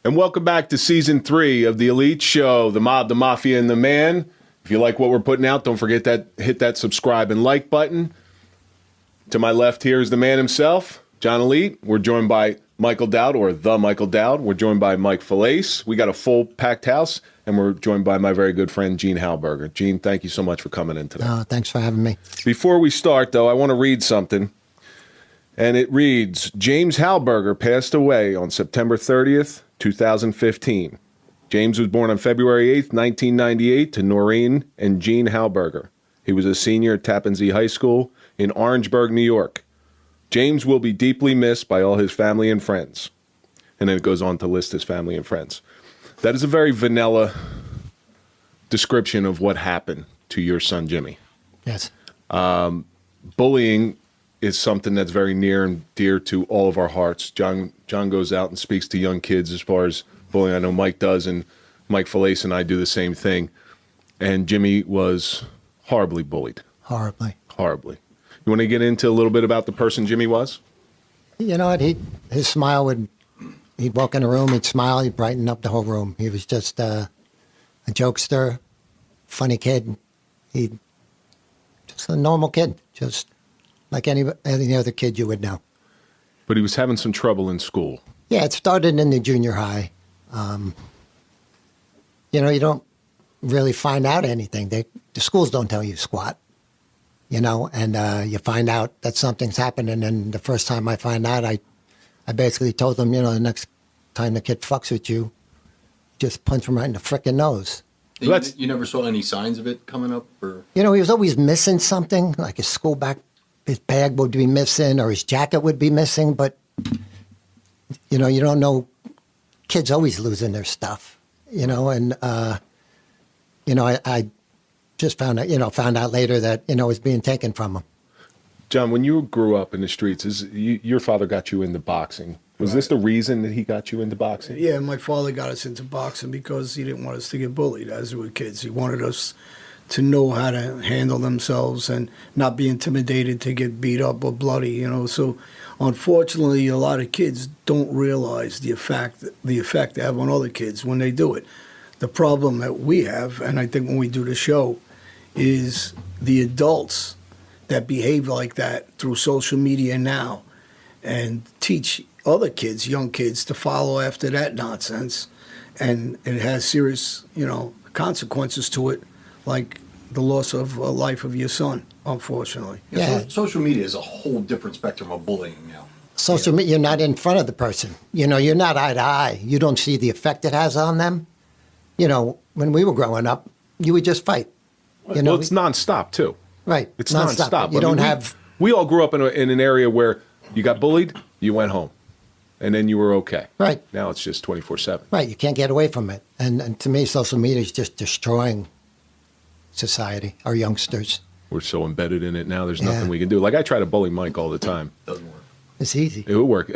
And welcome back to Season 3 of The Elite Show, The Mob, The Mafia, and The Man. If you like what we're putting out, don't forget that hit that subscribe and like button. To my left here is the man himself, John Elite. We're joined by Michael Dowd, or The Michael Dowd. We're joined by Mike Falaise. We got a full packed house, and we're joined by my very good friend, Gene Hauburger. Gene, thank you so much for coming in today. Thanks for having me. Before we start, though, I want to read something. And it reads, James Hauburger passed away on September 30th, 2015. James was born on February 8th, 1998 to Noreen and Gene Hauburger. He was a senior at Tappan Zee High School in Orangeburg, New York. James will be deeply missed by all his family and friends. And then it goes on to list his family and friends. That is a very vanilla description of what happened to your son, Jimmy. Yes. Bullying is something that's very near and dear to all of our hearts. John goes out and speaks to young kids as far as bullying. I know Mike does, and Mike Falaise and I do the same thing. And Jimmy was horribly bullied. Horribly. Horribly. You want to get into a little bit about the person Jimmy was? You know what? His smile he'd walk in a room, he'd smile, he'd brighten up the whole room. He was just a jokester, funny kid. Just a normal kid, just like any other kid you would know. But he was having some trouble in school. Yeah, it started in the junior high. You don't really find out anything. The schools don't tell you squat, and you find out that something's happening. And the first time I find out, I basically told them, the next time the kid fucks with you, just punch him right in the frickin' nose. You never saw any signs of it coming up? Or he was always missing something, like his his bag would be missing or his jacket would be missing. But, you don't know. Kids always losing their stuff, and, I just found out later that, it was being taken from him. John, when you grew up in the streets, your father got you into boxing. Was this the reason that he got you into boxing? Yeah, my father got us into boxing because he didn't want us to get bullied as we were kids. He wanted us to know how to handle themselves and not be intimidated to get beat up or bloody, So unfortunately, a lot of kids don't realize the effect they have on other kids when they do it. The problem that we have, and I think when we do the show, is the adults that behave like that through social media now and teach other kids, young kids, to follow after that nonsense. And it has serious, consequences to it, like the loss of a life of your son, unfortunately. Yeah. Social media is a whole different spectrum of bullying now. Social media, you're not in front of the person. You're not eye to eye. You don't see the effect it has on them. When we were growing up, you would just fight. Well, it's nonstop, too. Right. It's nonstop. You don't have... We all grew up in an area where you got bullied, you went home, and then you were okay. Right. Now it's just 24/7. Right. You can't get away from it. And to me, social media is just destroying society, our youngsters. We're so embedded in it now, there's nothing we can do. Like, I try to bully Mike all the time. Doesn't work. It's easy. It would work.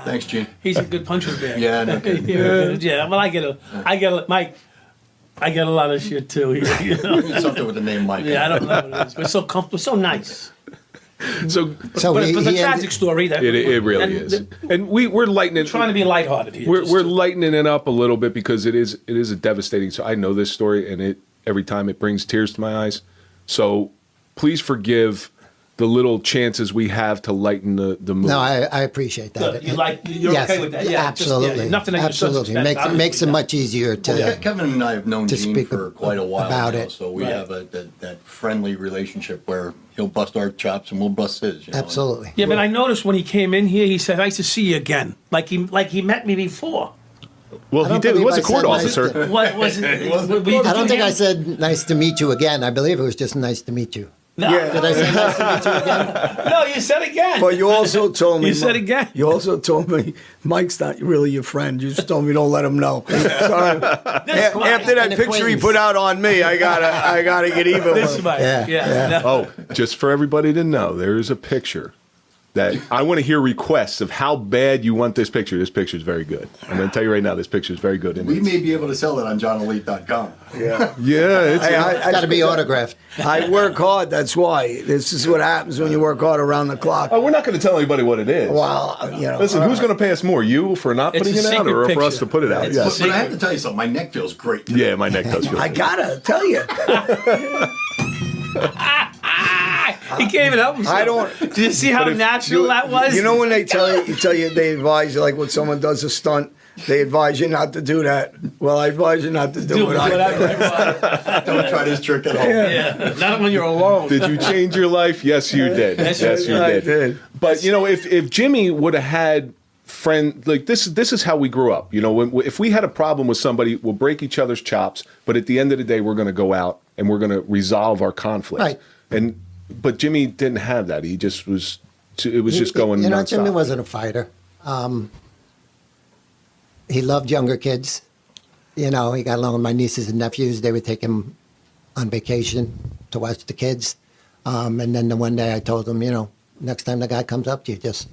Thanks, Gene. He's a good punching bag. Yeah, no kidding. Yeah. Well, Mike. I get a lot of shit too. It's something with the name Mike. Yeah, I don't know what it is. We're so comfortable, so nice. So but it's a tragic story. It really is. And we're lightening. Trying to be lighthearted here. We're lightening it up a little bit because it is a devastating. So I know this story, and every time it brings tears to my eyes. So please forgive the little chances we have to lighten the mood. No, I appreciate that. You're yes, okay with that? Yeah, absolutely. Nothing absolutely. Makes it much easier to. Well, Kevin and I have known Gene for quite a while about now, it. so we have that friendly relationship where he'll bust our chops and we'll bust his. Absolutely. Yeah, but I noticed when he came in here, he said, "Nice to see you again," like he met me before. Well, he did. He was a court officer. What was it? I don't think I said nice to meet you again. I believe it was just nice to meet you. No. Yeah. Did I say nice to meet you again? No, you said again. But you also told me... You said again. You also told me Mike's not really your friend. You just told me don't let him know. Sorry. After that picture he put out on me, I gotta get even with him. Mike. Yeah. No. Oh, just for everybody to know, there is a picture that I want to hear requests of how bad you want this picture. This picture is very good. I'm going to tell you right now, this picture is very good. And We may be able to sell it on johnelite.com. Yeah. yeah, it's, I Got to be autographed. I work hard. That's why. This is what happens when you work hard around the clock. oh, we're not going to tell anybody what it is. Well, you know. Listen, who's going to pay us more, you for not It's putting a it out, secret or for us picture. to put it out? It's Yes. But I have to tell you something. My neck feels great today. Yeah, my neck does feel. I good. gotta tell you. He can't even help himself. I don't- Did you see how natural that was? You know when they tell you, they advise you, like when someone does a stunt, they advise you not to do that. Well, I advise you not to do do what I whatever. did. Don't try this trick at home. Yeah, not when you're alone. Did you change your life? Yes, you did. Yes, Yes, you I did. did. But you know, if Jimmy would have had friend like this is how we grew up. You know, if we had a problem with somebody, we'll break each other's chops. But at the end of the day, we're going to go out and we're going to resolve our conflict. Right. But Jimmy didn't have that. He just was. It was just going. You know, nonstop. Jimmy wasn't a fighter. He loved younger kids. You know, he got along with my nieces and nephews. They would take him on vacation to watch the kids. And then the one day I told him, you know, next time the guy comes up to you, just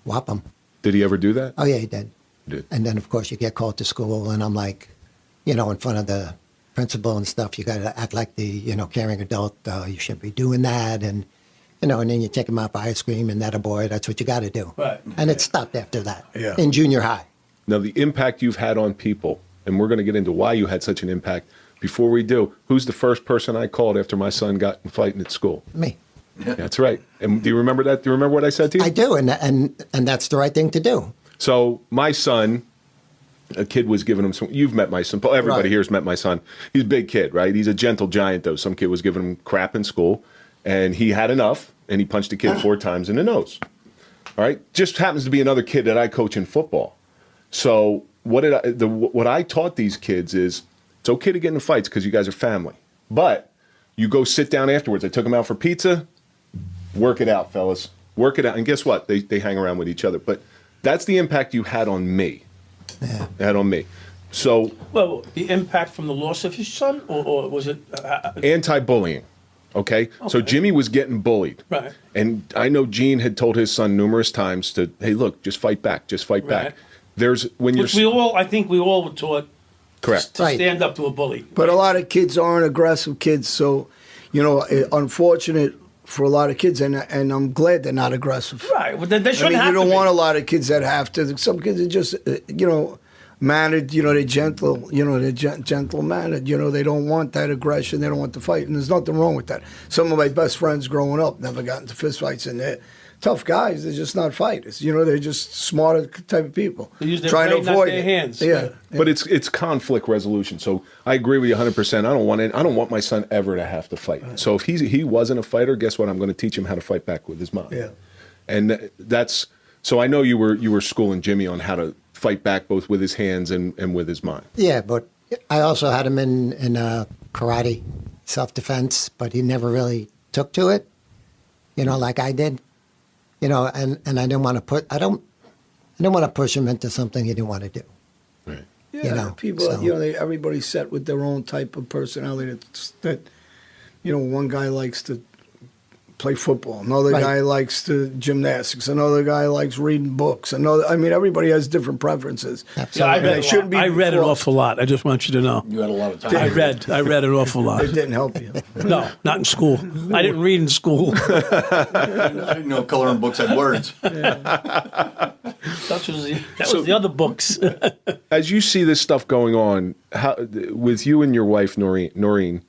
whop him. Did he ever do that? Oh, yeah, he did. Did. And then, of course, you get called to school, and I'm like, you know, in front of the principal and stuff, you got to act like the, you know, caring adult. You shouldn't be doing that. And, you know, and then you take him out for ice cream, and that a boy, that's what you got to do. Right. And it stopped after that Yeah. in junior high. Now, the impact you've had on people, and we're going to get into why you had such an impact. Before we do, who's the first person I called after my son got in fighting at school? Me. That's right. And do you remember that? Do you remember what I said to you? I do, and that's the right thing to do. So my son, a kid was giving him some. You've met my son. Everybody Right. here's met my son. He's a big kid, right? He's a gentle giant, though. Some kid was giving him crap in school, and he had enough, and he punched a kid 4 times in the nose. All right, just happens to be another kid that I coach in football. So what I taught these kids is it's okay to get in fights because you guys are family, but you go sit down afterwards. I took them out for pizza. Work it out, fellas. Work it out. And guess what? They hang around with each other. But that's the impact you had on me. Yeah. Had on me. So Well, the impact from the loss of his son, or was it? anti-bullying. Okay? So Okay. Jimmy was getting bullied. Right. And I know Gene had told his son numerous times to, hey, look, just fight back. Just fight Right. back. There's when Which you're I think we all were taught correct. to Right. stand up to a bully. But a lot of kids aren't aggressive kids, so you know, unfortunate for a lot of kids, and I'm glad they're not aggressive. Right. Well, they I shouldn't mean, have you don't to want be. a lot of kids that have to. Some kids are just, you know, mannered. You know, they're gentle. You know, they're gentle mannered. You know, they don't want that aggression. They don't want to fight, and there's nothing wrong with that. Some of my best friends growing up never got into fistfights, and they're tough guys. They're just not fighters. You know, they're just smarter type of people. They use their trying brain, to not avoid their it. hands. Yeah. But it's conflict resolution. So I agree with you 100%. I don't want my son ever to have to fight. So if he wasn't a fighter, guess what? I'm going to teach him how to fight back with his mom. Yeah. And that's so I know you were schooling Jimmy on how to fight back both with his hands and with his mind. Yeah, but I also had him in karate, self-defense, but he never really took to it, you know, like I did. You know, and I didn't want to push him into something he didn't want to do. Right. Yeah, You know, people. so- You know, everybody's set with their own type of personality. That you know, one guy likes to play football. Another Right. guy likes to gymnastics. Another guy likes reading books. I mean, everybody has different preferences. Yeah, Absolutely. They shouldn't be I read an forced. awful lot. I just want you to know. You had a lot of time. I read an awful lot. It didn't help you. No, not in school. I didn't read in school. I didn't know coloring books had words. That was the other books. As you see this stuff going on, with you and your wife Noreen,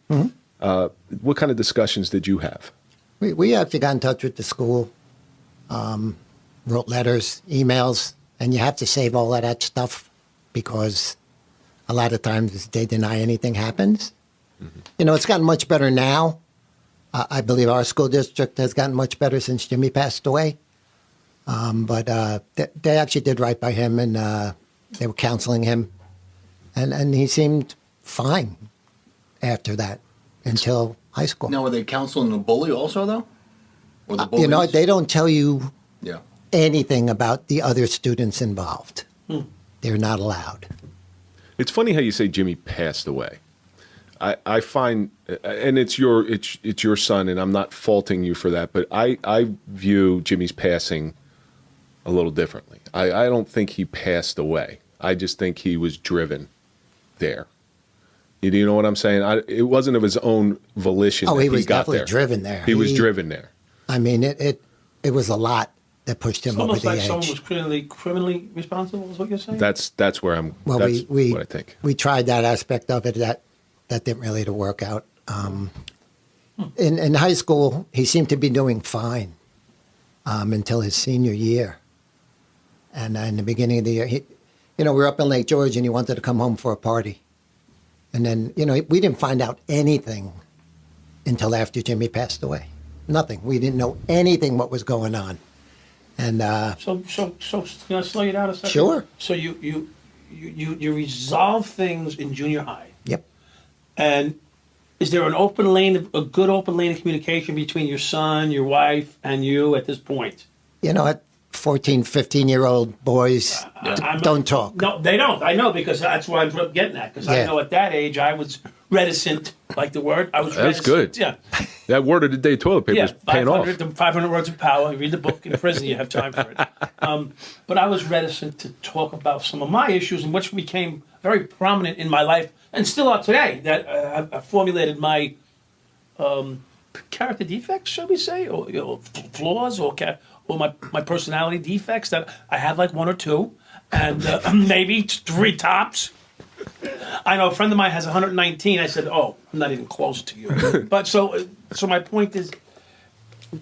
what kind of discussions did you have? We actually got in touch with the school, wrote letters, emails, and you have to save all of that stuff because a lot of times they deny anything happens. Mm-hmm. You know, it's gotten much better now. I believe our school district has gotten much better since Jimmy passed away. But they actually did right by him, and they were counseling him, and he seemed fine after that until high school. Now, were they counseling the bully also, though? Or the You know, bullies? they don't tell you Yeah. anything about the other students involved. They're not allowed. It's funny how you say Jimmy passed away. I find, and it's your son, and I'm not faulting you for that, but I view Jimmy's passing a little differently. I don't think he passed away. I just think he was driven there. You know what I'm saying? It wasn't of his own volition. Oh, that he was got definitely there. driven there. He was driven there. I mean, it was a lot that pushed him It's over almost the like edge. someone was criminally responsible, is what you're saying? That's where I'm. Well, that's we what I think. we tried that aspect of it that didn't really work out. In high school, he seemed to be doing fine until his senior year, and in the beginning of the year, we were up in Lake George, and he wanted to come home for a party, and then we didn't find out anything until after Jimmy passed away. Nothing. We didn't know anything what was going on, and So can I slow you down a second? Sure. So you resolve things in junior high. yep. And is there a good open lane of communication between your son, your wife, and you at this point? At 14, 15-year-old boys don't talk. No, they don't. I know, because that's why I'm getting at. Because I Yeah. know at that age I was reticent, like the word. I was That's reticent. good. Yeah. That word of the day toilet paper Yeah, is paying off. 500 words of power. You read the book in prison, you have time for it. But I was reticent to talk about some of my issues, and which became very prominent in my life, and still are today, that I formulated my character defects, shall we say, or flaws, or my personality defects, that I have like one or two, and maybe three tops. I know a friend of mine has 119. I said, "Oh, I'm not even close to you." But so my point is,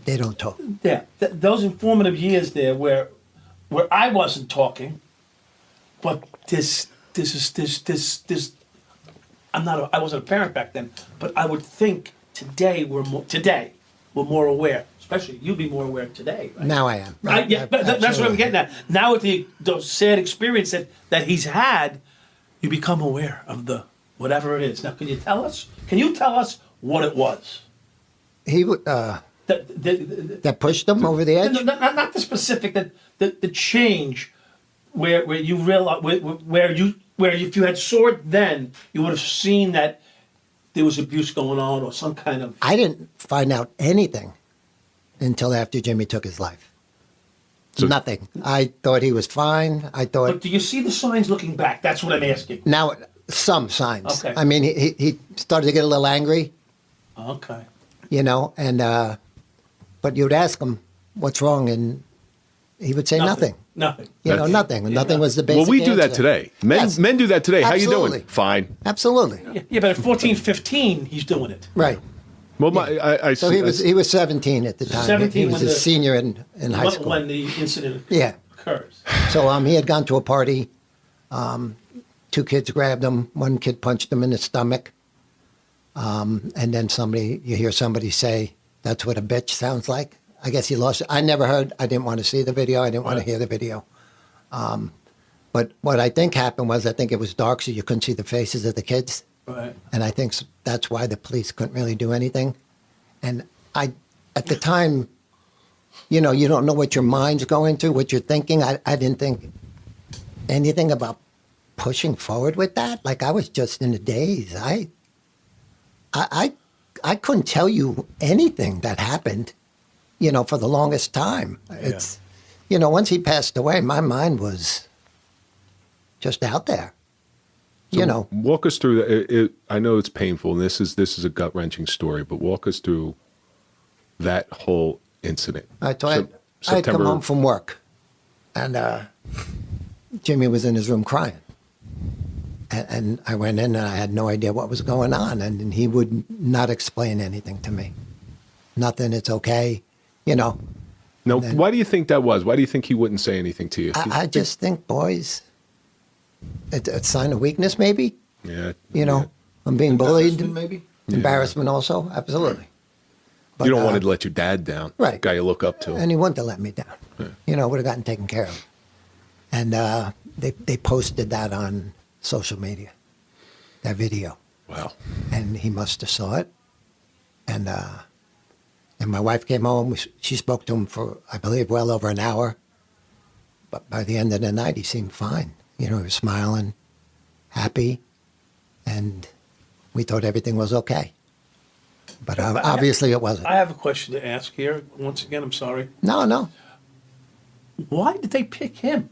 They don't talk. yeah, those informative years there where I wasn't talking, but this I wasn't a parent back then, but I would think today we're more aware. Especially you'd be more aware today, right? Now I am. Yeah, but that's what I'm Absolutely. getting at. Now with the sad experience that he's had, you become aware of the whatever it is. Now, can you tell us what it was? He would. That pushed him over the edge. Not the specific, the change where you realize where if you had saw it then, you would have seen that there was abuse going on or some kind of. I didn't find out anything until after Jimmy took his life. So- Nothing. I thought he was fine. I But thought do you see the signs looking back? That's what I'm asking. now some signs. Okay. I mean, he started to get a little angry, Okay. and but you'd ask him what's wrong, and he would say nothing. Nothing. Nothing. Nothing was the basic. Well, we do that answer. today. Men Yes. men do that today. How you Absolutely. doing? Fine. Absolutely. Yeah, but at 14, 15, he's doing it. Right. Well, I So he was 17 at the time. 17 He was when a the- senior in high school. When the incident Yeah. occurs. So he had gone to a party. Two kids grabbed him. One kid punched him in the stomach. And then you hear somebody say, "That's what a bitch sounds like." I guess he lost it. I never heard. I didn't want to see the video. I didn't want to hear the video. But what I think happened was I think it was dark, so you couldn't see the faces of the kids. Right. And I think that's why the police couldn't really do anything. And at the time, you don't know what your mind's going through, what you're thinking. I didn't think anything about pushing forward with that. Like I was just in a daze. I couldn't tell you anything that happened, for the longest time. It's, once he passed away, my mind was just out there. Walk us through that. I know it's painful, and this is a gut wrenching story, but walk us through that whole incident. I'd come home from work, and Jimmy was in his room crying. And I went in, and I had no idea what was going on, and he would not explain anything to me. Nothing, it's okay, No, why do you think that was? Why do you think he wouldn't say anything to you? I just think, boys, it's a sign of weakness, maybe. Yeah. I'm being bullied. Embarrassment, maybe? Embarrassment also, absolutely. But, You don't want to let your dad down. right. Guy you look up to. And he wouldn't have let me down. Would have gotten taken care of. And they posted that on social media, that video. Wow. And he must have saw it. And my wife came home. She spoke to him for, I believe, well over an hour. But by the end of the night, he seemed fine. He was smiling, happy. And we thought everything was okay. But obviously it wasn't. I have a question to ask here. Once again, I'm sorry. No. Why did they pick him?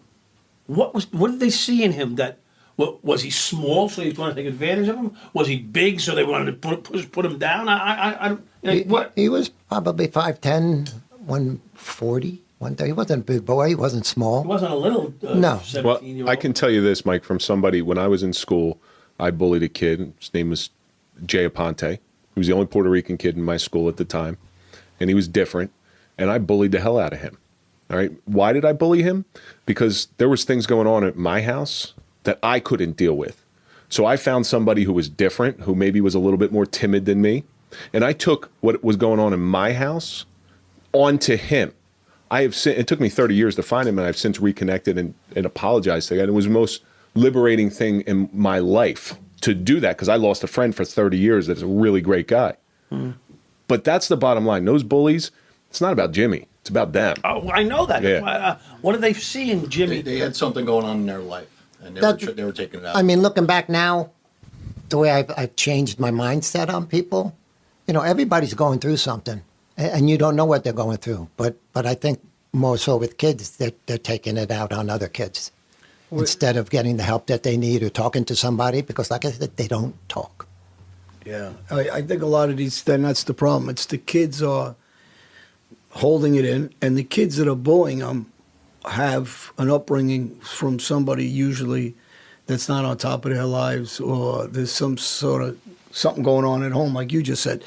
What did they see in him that? Was he small, so he was trying to take advantage of him? Was he big, so they wanted to put him down? What? He was probably 5'10", 140, 130. He wasn't a big boy. He wasn't small. He wasn't a little No. 17-year-old. Well, I can tell you this, Mike, from somebody, when I was in school, I bullied a kid. His name was Jay Aponte. He was the only Puerto Rican kid in my school at the time, and he was different, and I bullied the hell out of him. All right. Why did I bully him? Because there was things going on at my house that I couldn't deal with. So I found somebody who was different, who maybe was a little bit more timid than me, and I took what was going on in my house onto him. It took me 30 years to find him, and I've since reconnected and apologized to him. And it was the most liberating thing in my life to do that, because I lost a friend for 30 years that's a really great guy. But that's the bottom line. Those bullies, it's not about Jimmy. It's about them. Oh, I know that. Yeah. What do they see in Jimmy? They had something going on in their life, and they were taking it out. I mean, looking back now, the way I've changed my mindset on people, everybody's going through something, and you don't know what they're going through. But I think more so with kids, they're taking it out on other kids instead of getting the help that they need or talking to somebody, because, like I said, they don't talk. Yeah, I think a lot of these, then that's the problem. It's the kids are holding it in, and the kids that are bullying them have an upbringing from somebody usually that's not on top of their lives, or there's some sort of something going on at home, like you just said.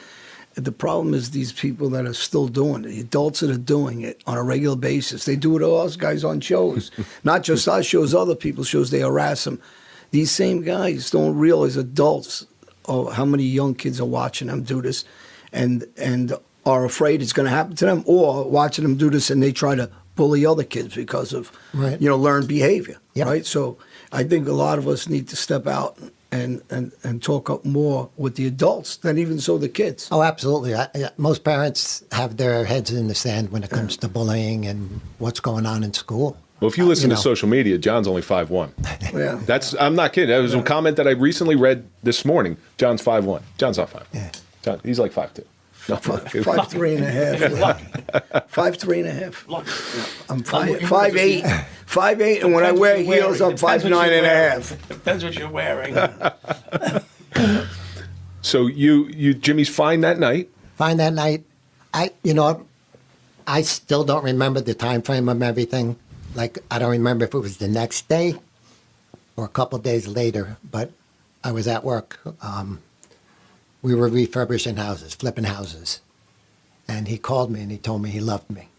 The problem is these people that are still doing it, the adults that are doing it on a regular basis. They do it to us guys on shows, not just us shows, other people's shows. They harass them. These same guys don't realize, adults, how many young kids are watching them do this, and are afraid it's going to happen to them, or watching them do this and they try to bully other kids because of learned behavior. Yep. Right. So I think a lot of us need to step out and talk up more with the adults than even so the kids. Oh, absolutely. Most parents have their heads in the sand when it comes to bullying and what's going on in school. Well, if you listen to social media, John's only 5'1". Yeah. I'm not kidding. That was a comment that I recently read this morning. John's 5'1". John's not 5'1". Yeah. John, he's like 5'2". No, 5'3" and a half. 5'3" and a half. I'm 5'8", 5'8", and when I wear heels, I'm 5'9" and a half. Depends what you're wearing. So Jimmy's fine that night. Fine that night. I still don't remember the time frame of everything. Like, I don't remember if it was the next day or a couple of days later, but I was at work. We were refurbishing houses, flipping houses. And he called me and he told me he loved me.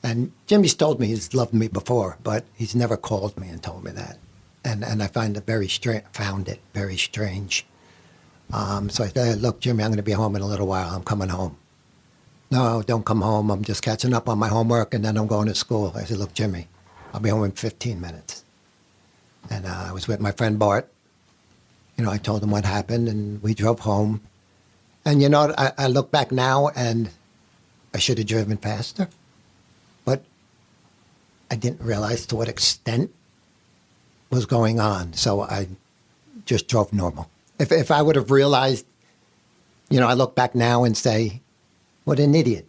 And Jimmy's told me he's loved me before, but he's never called me and told me that. And I found it very strange. So I said, look, Jimmy, I'm going to be home in a little while. I'm coming home. No, don't come home. I'm just catching up on my homework, and then I'm going to school. I said, look, Jimmy, I'll be home in 15 minutes. And I was with my friend Bart. I told him what happened, and we drove home. And, I look back now, and I should have driven faster. But I didn't realize to what extent was going on. So I just drove normal. If I would have realized, I look back now and say, what an idiot.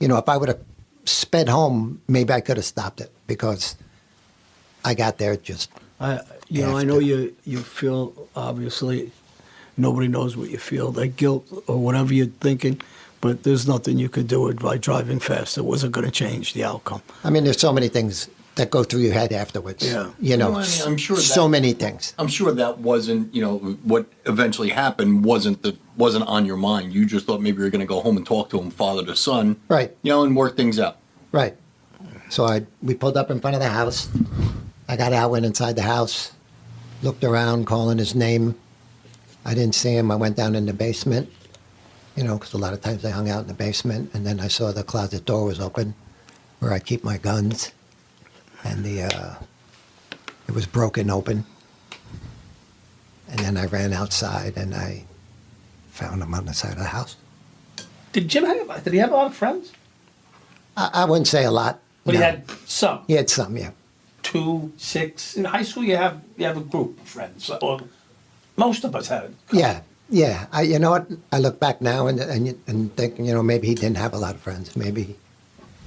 If I would have sped home, maybe I could have stopped it, because I got there just I know you feel, obviously, nobody knows what you feel, that guilt or whatever you're thinking, but there's nothing you could do by driving fast. It wasn't going to change the outcome. I mean, there's so many things that go through your head afterwards. Yeah. I'm sure so many things. I'm sure that wasn't, what eventually happened wasn't on your mind. You just thought maybe you were going to go home and talk to him, father to son. Right. And work things out. Right. So we pulled up in front of the house. I got out, went inside the house, looked around, calling his name. I didn't see him. I went down in the basement, because a lot of times I hung out in the basement. And then I saw the closet door was open where I keep my guns. And it was broken open. And then I ran outside and I found him on the side of the house. Did he have a lot of friends? I wouldn't say a lot. But no. he had some. He had some, yeah. 2, 6. In high school, you have a group of friends. Or most of us had. Yeah. Yeah, you know what? I look back now and think, maybe he didn't have a lot of friends. Maybe.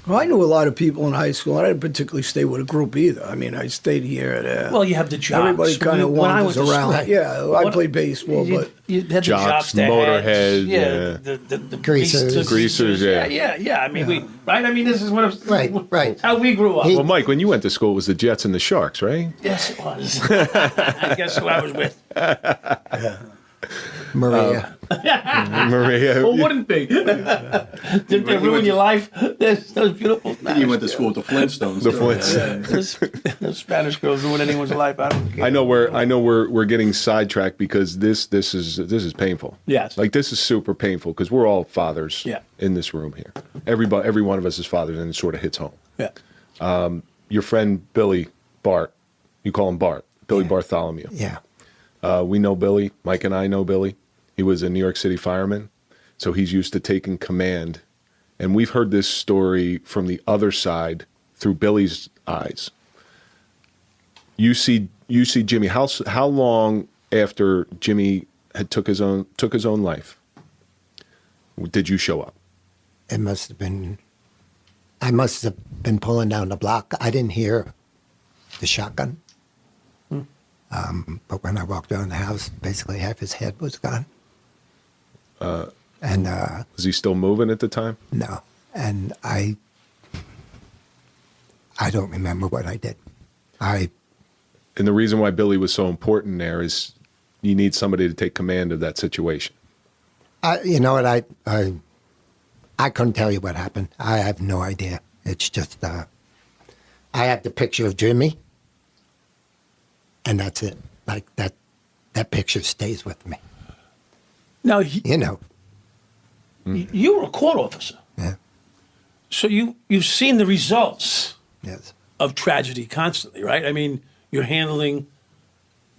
Well, I knew a lot of people in high school. I didn't particularly stay with a group either. I mean, I stayed here. Well, you have the jocks. Everybody kind of When I wanders went to around. school- Yeah, I played baseball, but you had the Jocks, the Motorhead, heads, yeah. the Greasers. Greasers, yeah. yeah. I mean, right? I mean, this is what I'm, Right. how we grew up. He- Well, Mike, when you went to school, it was the Jets and the Sharks, right? Yes, it was. I guess who I was with. Maria. Maria. Well, wouldn't be? Didn't they ruin your life? Those beautiful. You went to school with the Flintstones. The too. Flintstones. Those Spanish girls ruin anyone's life. I don't care. I know we're getting sidetracked because this is painful. Yes. Like this is super painful because we're all fathers Yeah. in this room here. Every one of us is fathers, and it sort of hits home. Yeah. Your friend Billy Bart, you call him Bart, Billy Yeah. Bartholomew. Yeah. We know Billy. Mike and I know Billy. He was a New York City fireman, so he's used to taking command. And we've heard this story from the other side through Billy's eyes. You see Jimmy. How long after Jimmy had took his own life did you show up? It must have been. I must have been pulling down the block. I didn't hear the shotgun. But when I walked around the house, basically half his head was gone. Was he still moving at the time? No, and I don't remember what I did. And the reason why Billy was so important there is you need somebody to take command of that situation. You know what? I couldn't tell you what happened. I have no idea. It's just I have the picture of Jimmy, and that's it. Like that picture stays with me. Now, You know. you were a court officer, Yeah. so you've seen the results Yes. of tragedy constantly, right? I mean, you're handling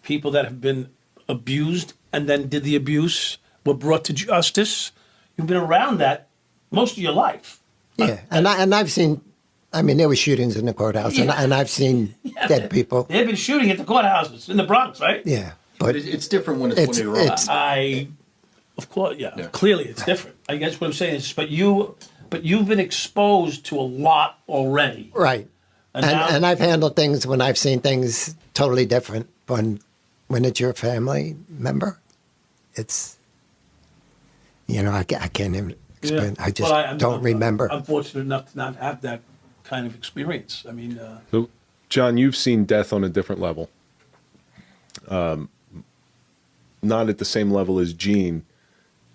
people that have been abused and then did the abuse, were brought to justice. You've been around that most of your life. Yeah, and I've seen. I mean, there were shootings in the courthouse, and I've seen dead people. They've been shooting at the courthouses in the Bronx, right? Yeah, But but it's different when it's one of your own. Of course, yeah. Yeah. Clearly, it's different. I guess what I'm saying is, but you've been exposed to a lot already. right. And now- And I've handled things when I've seen things totally different. When it's your family member, it's I can't even explain. I just don't remember. I'm fortunate enough to not have that kind of experience. I mean, So, John, you've seen death on a different level. Not at the same level as Gene.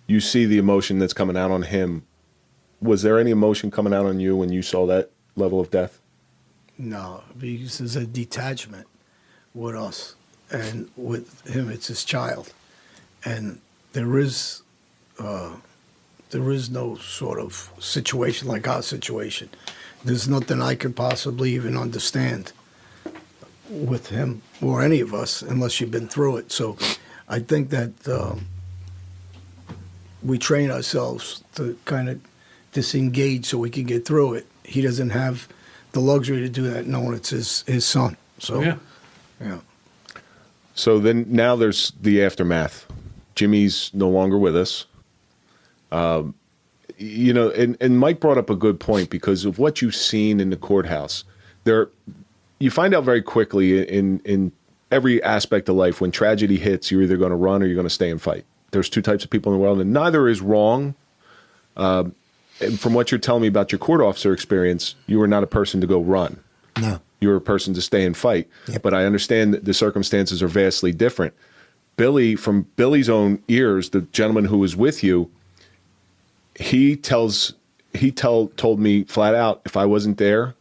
You see the emotion that's coming out on him. Was there any emotion coming out on you when you saw that level of death? no, because there's a detachment with us, and with him, it's his child, and there is no sort of situation like our situation. There's nothing I could possibly even understand with him or any of us unless you've been through it. So I think that we train ourselves to kind of disengage so we can get through it. He doesn't have the luxury to do that knowing it's his son. So, yeah. So then now there's the aftermath. Jimmy's no longer with us. And Mike brought up a good point because of what you've seen in the courthouse. You find out very quickly in every aspect of life when tragedy hits, you're either going to run or you're going to stay and fight. There's two types of people in the world, and neither is wrong. And from what you're telling me about your court officer experience, you were not a person to go run. No. You were a person to stay and fight. Yep. But I understand that the circumstances are vastly different. Billy, from Billy's own ears, the gentleman who was with you, he told me flat out, if I wasn't there,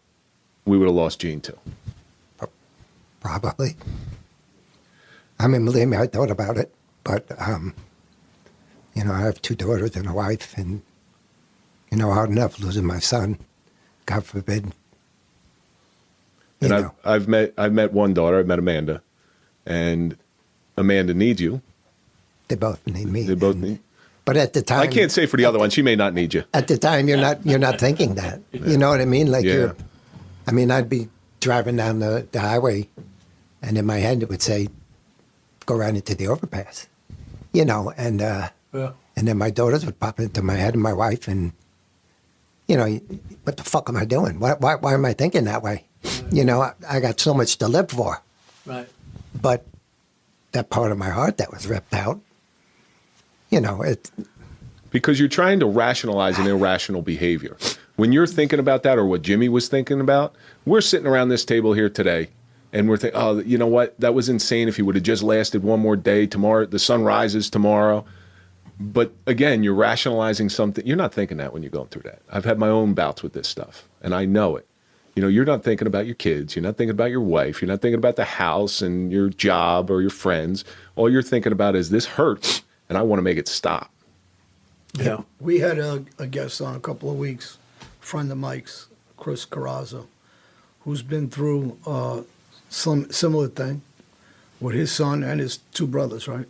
we would have lost Gene too. Probably. I mean, believe me, I thought about it, but I have two daughters and a wife, and hard enough losing my son. God forbid. And I've met one daughter. I've met Amanda, and Amanda needs you. They both need me. They both need. But at the time, I can't say for the other one. She may not need you. At the time, you're not thinking that. You know what I mean? Like Yeah. I'd be driving down the highway, and in my head it would say, "Go right into the overpass." you know, Yeah. and then my daughters would pop into my head and my wife, and you know, what the fuck am I doing? Why am I thinking that way? You know, I got so much to live for, Right. but that part of my heart that was ripped out, you know, Because you're trying to rationalize an irrational behavior. When you're thinking about that, or what Jimmy was thinking about, we're sitting around this table here today, and we're thinking, oh, you know what? That was insane if he would have just lasted one more day. Tomorrow, the sun rises tomorrow. But again, you're rationalizing something. You're not thinking that when you're going through that. I've had my own bouts with this stuff, and I know it. You know, you're not thinking about your kids. You're not thinking about your wife. You're not thinking about the house and your job or your friends. All you're thinking about is this hurts, and I want to make it stop. Yeah. We had a guest on a couple of weeks, a friend of Mike's, Chris Carrazzo, who's been through some similar thing with his son and his two brothers, right?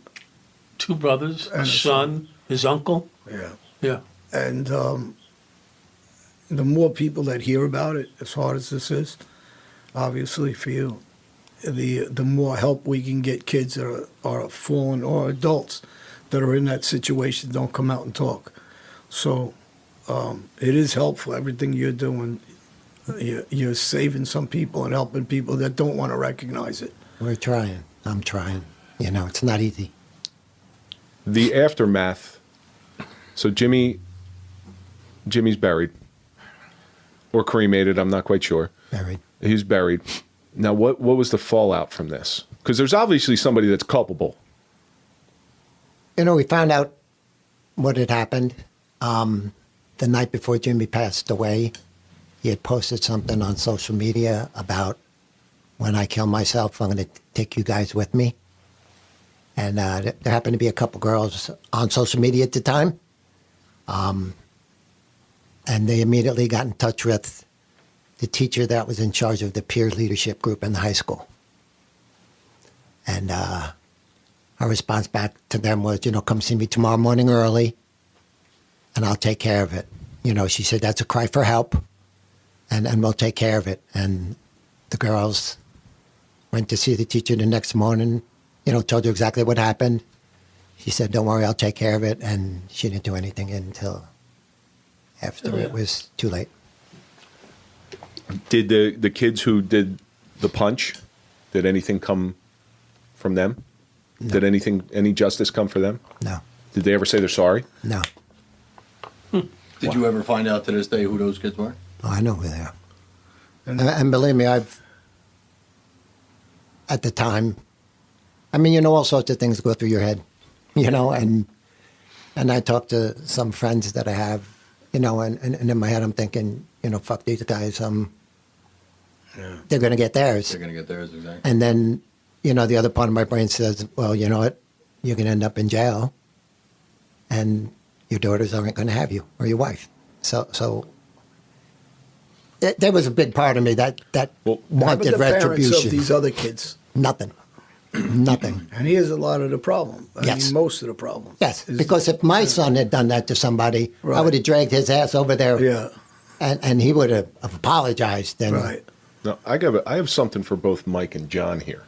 2 brothers, And a a son, his uncle. Yeah. Yeah. And the more people that hear about it, as hard as this is, obviously for you, the more help we can get kids that are fallen, or adults that are in that situation don't come out and talk. So it is helpful, everything you're doing. You're saving some people and helping people that don't want to recognize it. we're trying. I'm trying. You know, it's not easy. The aftermath. So Jimmy's buried or cremated. I'm not quite sure. Buried. He's buried. Now, what was the fallout from this? Because there's obviously somebody that's culpable. You know, we found out what had happened the night before Jimmy passed away. He had posted something on social media about, when I kill myself, I'm going to take you guys with me. And there happened to be a couple girls on social media at the time. And they immediately got in touch with the teacher that was in charge of the peer leadership group in the high school. And our response back to them was, you know, come see me tomorrow morning early, and I'll take care of it. You know, she said, that's a cry for help, and we'll take care of it. And the girls went to see the teacher the next morning, you know, told her exactly what happened. She said, don't worry, I'll take care of it. And she didn't do anything until after it was too late. Did the kids who did the punch, did anything come from them? No. Did any justice come for them? No, Did they ever say they're sorry? no. Did you ever find out to this day who those kids were? Oh, I know who they are. And believe me, at the time, I mean, you know, all sorts of things go through your head, you know, and I talk to some friends that I have, you know, and in my head I'm thinking, you know, fuck these guys, they're going to get theirs. They're going to get theirs, exactly. And then, you know, the other part of my brain says, well, you know what, you're going to end up in jail, and your daughters aren't going to have you, or your wife. So there was a big part of me that Well, wanted the parents retribution. of these other kids, Nothing. Nothing. and here's a lot of the problem. I Yes. mean, most of the problem. Yes, is- because if my son had done that to somebody, I Right. would have dragged his ass over there, Yeah, and he would have apologized. And right. No, I have something for both Mike and John here.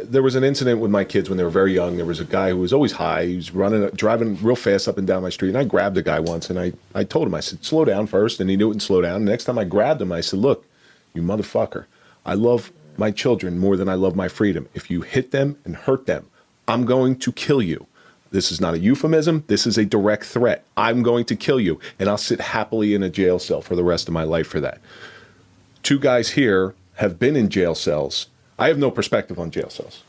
There was an incident with my kids when they were very young. There was a guy who was always high. He was driving real fast up and down my street, and I grabbed a guy once, and I told him, I said, slow down first, and he knew it and slow down. The next time I grabbed him, I said, look, you motherfucker, I love my children more than I love my freedom. If you hit them and hurt them, I'm going to kill you. This is not a euphemism. This is a direct threat. I'm going to kill you, and I'll sit happily in a jail cell for the rest of my life for that. 2 guys here have been in jail cells. I have no perspective on jail cells.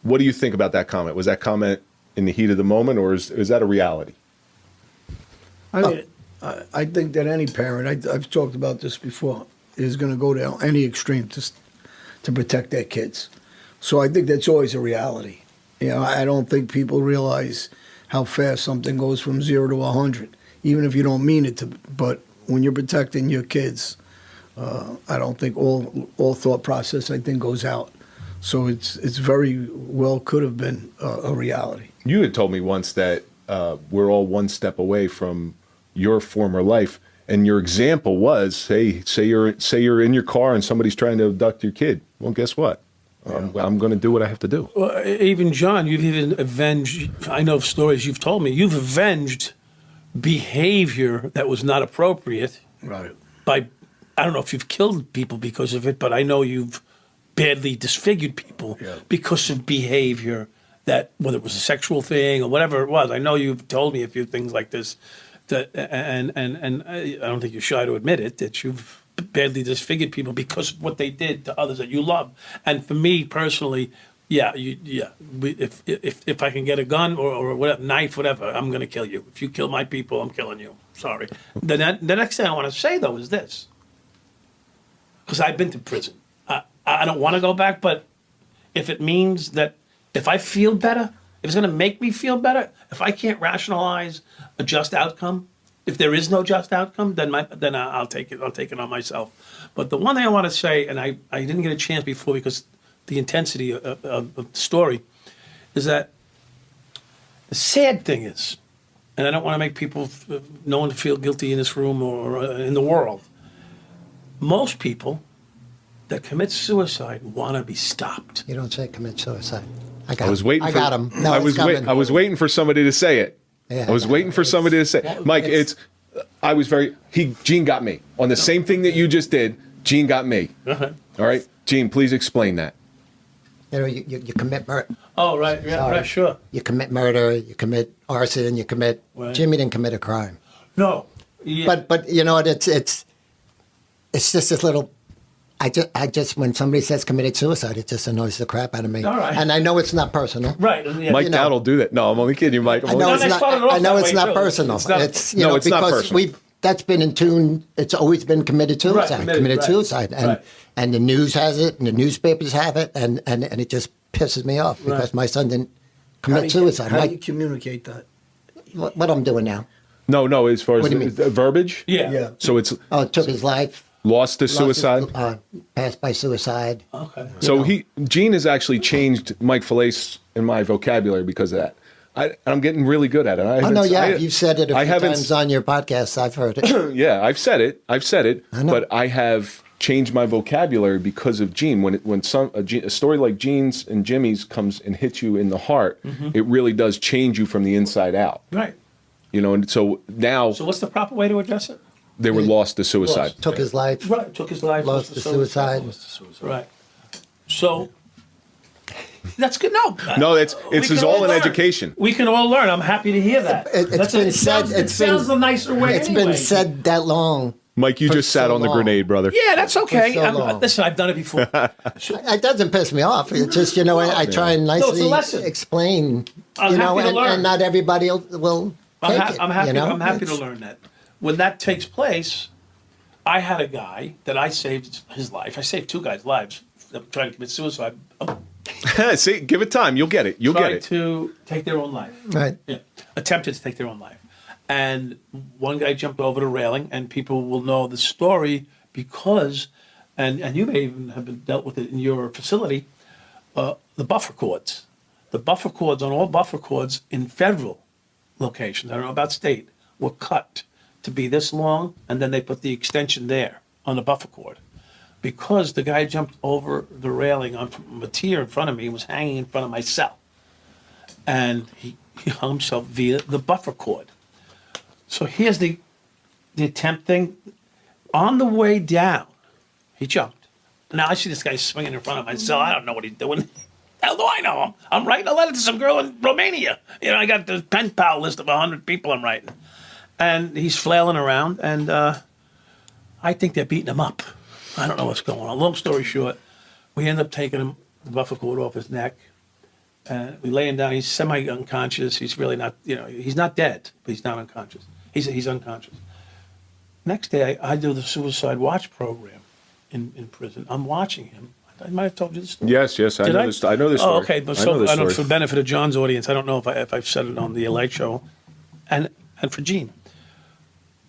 What do you think about that comment? Was that comment in the heat of the moment, or is that a reality? I mean, I think that any parent, I've talked about this before, is going to go to any extreme to protect their kids. So I think that's always a reality. You know, I don't think people realize how fast something goes from 0 to 100, even if you don't mean it to. But when you're protecting your kids, I don't think all thought process, I think, goes out. So it's very well could have been a reality. You had told me once that we're all one step away from your former life, and your example was, hey, say you're in your car and somebody's trying to abduct your kid. Well, guess what? I'm going to do what I have to do. Well, even John, you've even avenged. I know of stories you've told me. You've avenged behavior that was not appropriate. Right. By, I don't know if you've killed people because of it, but I know you've badly disfigured people because of behavior that, whether it was a sexual thing or whatever it was. I know you've told me a few things like this, that, and I don't think you're shy to admit it, that you've badly disfigured people because of what they did to others that you love. And for me personally, if I can get a gun or whatever, knife, whatever, I'm going to kill you. If you kill my people, I'm killing you. Sorry. The next thing I want to say, though, is this. Because I've been to prison. I don't want to go back, but if it means that if I feel better, if it's going to make me feel better, if I can't rationalize a just outcome, if there is no just outcome, then I'll take it. I'll take it on myself. But the one thing I want to say, and I didn't get a chance before because the intensity of the story, is that the sad thing is, and I don't want to make people, no one feel guilty in this room or in the world, most people that commit suicide want to be stopped. You don't say commit suicide. I was waiting. I got him. No, I was waiting for somebody to say it. Yeah, I was waiting for somebody to say, Mike. Gene got me on the same thing that you just did. Gene got me. Uh-huh. All right, Gene, please explain that. You know, you commit murder. Oh, right, yeah, right, sure. You commit murder. You commit arson. You commit. Right. Jimmy didn't commit a crime. No. Yeah. But you know what? It's just this little. I just when somebody says committed suicide, it just annoys the crap out of me. All right. And I know it's not personal. Right. Yeah. Mike Dowd will do that. No, I'm only kidding you, Mike. I know it's not. I know it's not personal. It's not, it's you know it's not because personal. that's been in tune. It's always been committed suicide. Right, committed suicide, and right. and the news has it, and the newspapers have it, and it just pisses me off because Right. my son didn't commit suicide. How do you communicate that? What I'm doing now? No. As far as What do you the verbiage. Yeah. Yeah. So it's Oh, it took his life. lost to suicide. Passed by suicide. Okay. So Gene has actually changed Mike Falace in my vocabulary because of that. I'm getting really good at it. Oh no, yeah, you've said it a few times on your podcast. I've heard it. Yeah, I've said it. I know. But I have changed my vocabulary because of Gene. When a story like Gene's and Jimmy's comes and hits you in the heart, it really does change you from the inside out. Right. You know, and so now So what's the proper way to address it? they were lost to suicide. Lost. Took his life. Right. Took his life. Lost to suicide. Right. So that's good. No. No, it's we is can all in learn. education. We can all learn. I'm happy to hear that. It sounds a nicer way. It's anyway. been said that long. Mike, you For just sat so on the long. grenade, brother. Yeah, that's okay. so long. Listen, I've done it before. It doesn't piss me off. It's just I try and it's a nicely lesson. explain. I'm happy to learn. and not everybody will take it. I'm happy. You know? I'm happy to learn that. When that takes place, I had a guy that I saved his life. I saved two guys' lives that were trying to commit suicide. See, give it time. You'll get it. You'll get Tried it. to take their own life. Right. Yeah. Attempted to take their own life. And one guy jumped over the railing, and people will know the story because, and you may even have been dealt with it in your facility, the buffer cords. The buffer cords on all buffer cords in federal locations, I don't know about state, were cut to be this long, and then they put the extension there on the buffer cord. Because the guy jumped over the railing on a tier in front of me and was hanging in front of my cell. And he hung himself via the buffer cord. So here's the attempt thing. On the way down, he jumped. Now I see this guy swinging in front of my cell. I don't know what he's doing. Hell do I know him? I'm writing a letter to some girl in Romania. You know, I got the pen pal list of 100 people I'm writing. And he's flailing around, and I think they're beating him up. I don't know what's going on. Long story short, we end up taking him, the buffer cord off his neck. And we lay him down. He's semi-unconscious. He's really not, he's not dead, but he's not unconscious. He's unconscious. Next day, I do the suicide watch program in prison. I'm watching him. I might have told you the story. Yes, I know this. I know this story. Oh, okay. But so I don't, for the benefit of John's audience, I don't know if I've said it on the Late Show, and for Gene,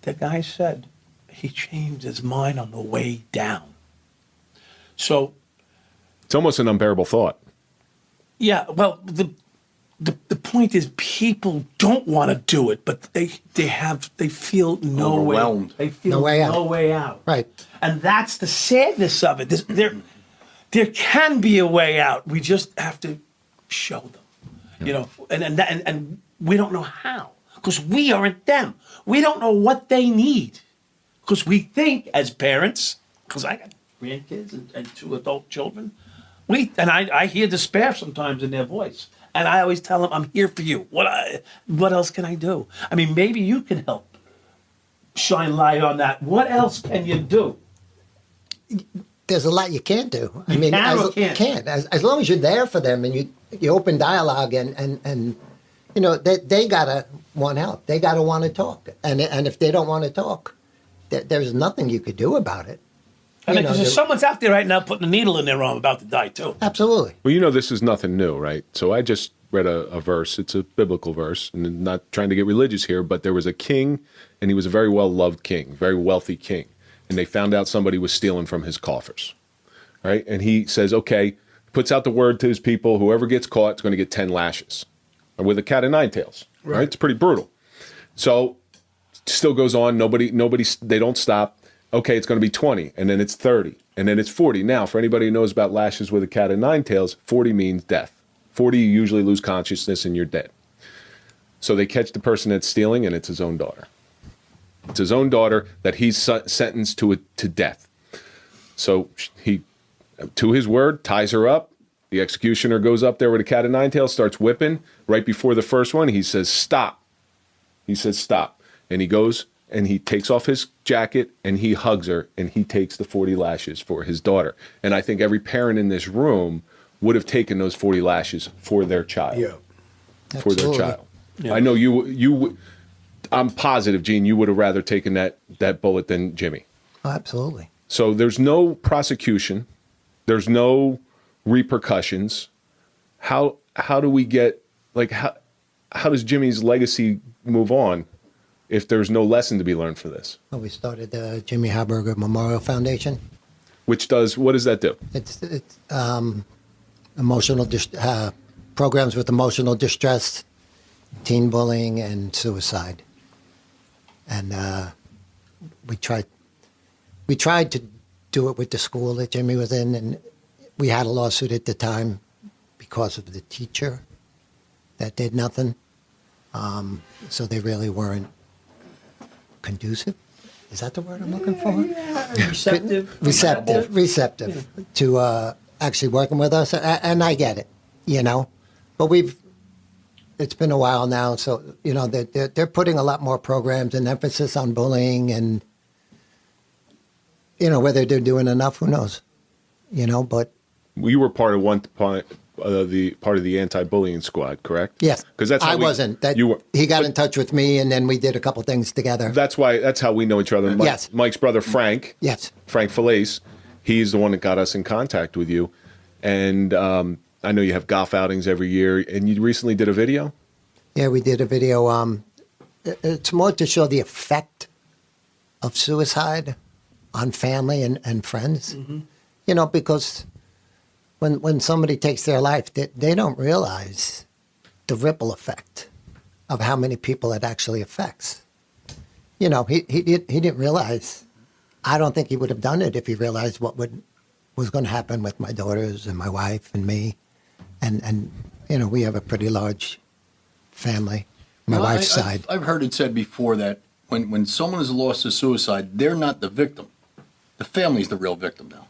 the guy said he changed his mind on the way down. So It's almost an unbearable thought. yeah, well, the point is people don't want to do it, but they feel no way. Overwhelmed. They feel No way out. no way out. Right. And that's the sadness of it. there can be a way out. We just have to show them, you know, and we don't know how because we aren't them. We don't know what they need because we think as parents, because I got grandkids and 2 adult children, I hear despair sometimes in their voice. And I always tell them, I'm here for you. What else can I do? I mean, maybe you can help shine light on that. What else can you do? There's a lot you can't do. I You mean, can or as, can't? can't. As long as you're there for them and you open dialogue and you know, they gotta want help. They gotta want to talk. And if they don't want to talk, there's nothing you could do about it. I mean, You know, because someone's out there right now putting a needle in their arm about to die, too. Absolutely. Well, you know, this is nothing new, right? So I just read a verse. It's a biblical verse, and I'm not trying to get religious here, but there was a king, and he was a very well-loved king, very wealthy king. And they found out somebody was stealing from his coffers, right? And he says, okay, puts out the word to his people, whoever gets caught is going to get 10 lashes with a cat of 9 tails, right? It's pretty brutal. So still goes on. Nobody, they don't stop. Okay, it's going to be 20, and then it's 30, and then it's 40. Now, for anybody who knows about lashes with a cat of 9 tails, 40 means death. 40, you usually lose consciousness and you're dead. So they catch the person that's stealing, and it's his own daughter. It's his own daughter that he's sentenced to death. So he, to his word, ties her up. The executioner goes up there with a cat of 9 tails, starts whipping. Right before the first one, he says, stop. He says, stop. And he goes and he takes off his jacket and he hugs her and he takes the 40 lashes for his daughter. And I think every parent in this room would have taken those 40 lashes for their child. Yeah. For their Absolutely. child. Yeah. I know you I'm positive, Gene, you would have rather taken that bullet than Jimmy. Oh, absolutely. So there's no prosecution. There's no repercussions. How do we get, like, how does Jimmy's legacy move on if there's no lesson to be learned for this? Well, we started the Jimmy Hauburger Memorial Foundation. What does that do? It's programs with emotional distress, teen bullying, and suicide. And we tried to do it with the school that Jimmy was in, and we had a lawsuit at the time because of the teacher that did nothing. So they really weren't conducive. Is that the word I'm looking for? Receptive to actually working with us. And I get it, you know. But it's been a while now, so, you know, they're putting a lot more programs and emphasis on bullying, and, you know, whether they're doing enough, who knows, you know, but. You were part of the anti-bullying squad, correct? Yes. Because that's how I wasn't. You were. He got in touch with me, and then we did a couple things together. That's how we know each other. Yes. Mike's brother, Frank. Yes. Frank Felice. He's the one that got us in contact with you. And I know you have golf outings every year, and you recently did a video? Yeah, we did a video. It's more to show the effect of suicide on family and friends. Mm-hmm. You know, because when somebody takes their life, they don't realize the ripple effect of how many people it actually affects. You know, he didn't realize. I don't think he would have done it if he realized what was going to happen with my daughters and my wife and me. And you know, we have a pretty large family, my wife's side. I've heard it said before that when someone is lost to suicide, they're not the victim. The family's the real victim now.